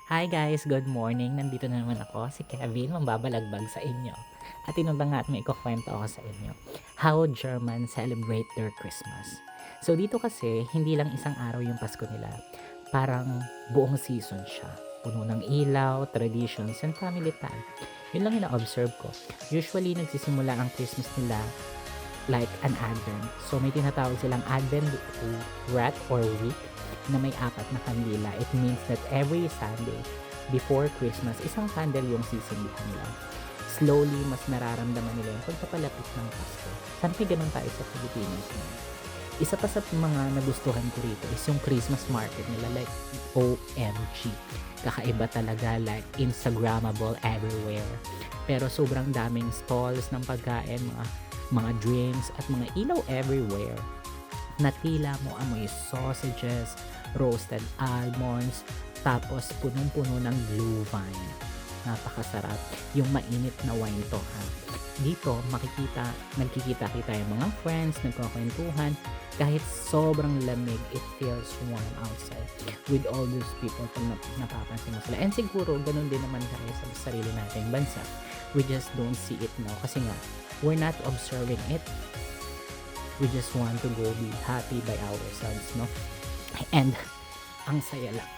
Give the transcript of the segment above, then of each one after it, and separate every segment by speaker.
Speaker 1: Hi guys, good morning. Nandito na naman ako, si Kevin, mambabalagbag sa inyo. At tinundan nga at may ikukwento ako sa inyo. How Germans celebrate their Christmas. So dito kasi, hindi lang isang araw yung Pasko nila. Parang buong season siya. Puno ng ilaw, traditions, and family time. Yun lang yung na-observe ko. Usually, nagsisimula ang Christmas nila like an Advent. So may tinatawag silang Advent rat or week na may apat na kandila. It means that every Sunday before Christmas, isang candle yung sisindihan nila. Slowly, mas nararamdaman nila yung pagpapalapit ng Pasko. Sana may ganun tayo sa Pilipinas. Isa pa sa mga nagustuhan ko rito is yung Christmas market nila, like OMG. Kakaiba talaga, like Instagrammable everywhere. Pero sobrang daming stalls ng pagkain, mga drinks at mga ilaw everywhere. Natila mo amoy sausages, roasted almonds, tapos punong-puno ng glühwein. Napakasarap. Yung mainit na wine to ha. Dito, nagkikita-kita yung mga friends, nagkakwentuhan. Kahit sobrang lamig, it feels warm outside with all those people pag napapansin mo sila. And siguro, ganun din naman tayo sa sarili nating bansa. We just don't see it now kasi nga, we're not observing it. We just want to go be happy by ourselves, no? And ang saya lang.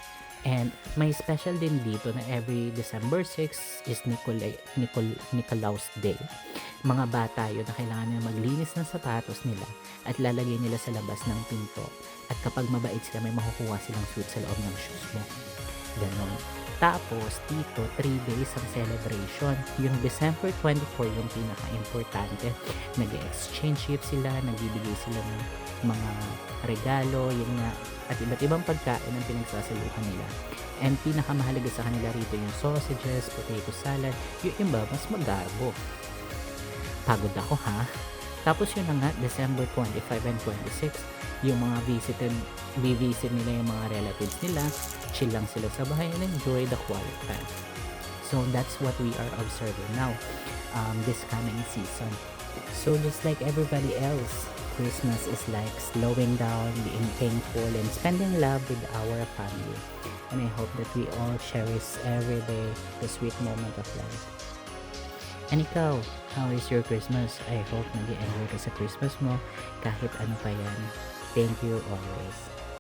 Speaker 1: And may special din dito na every December 6 is Nicolaus Day. Mga bata yun na kailangan nila maglinis ng sapatos nila at lalagay nila sa labas ng pinto. At kapag mabait sila, may makukuha silang sweet sa loob ng shoes mo. Ganon. Tapos, dito, 3 days ang celebration. Yung December 24 yung pinaka-importante. Nag-exchange gift sila, nagbibigay sila ng mga regalo, yun nga, at iba't ibang pagkain ang pinagsasaluhan nila. And pinakamahalaga sa kanila rito yung sausages, potato salad, yung iba mas magarbo. Pagod ako ha. Tapos yun na nga, December 25 and 26, yung mga visit nila yung mga relatives nila, chill lang sila sa bahay and enjoy the quiet time. So that's what we are observing now, this coming season. So just like everybody else, Christmas is like slowing down, being thankful, and spending love with our family. And I hope that we all cherish every day the sweet moment of life. And ikaw, how is your Christmas? I hope nag-enjoy ka sa Christmas mo kahit ano pa yan. Thank you always.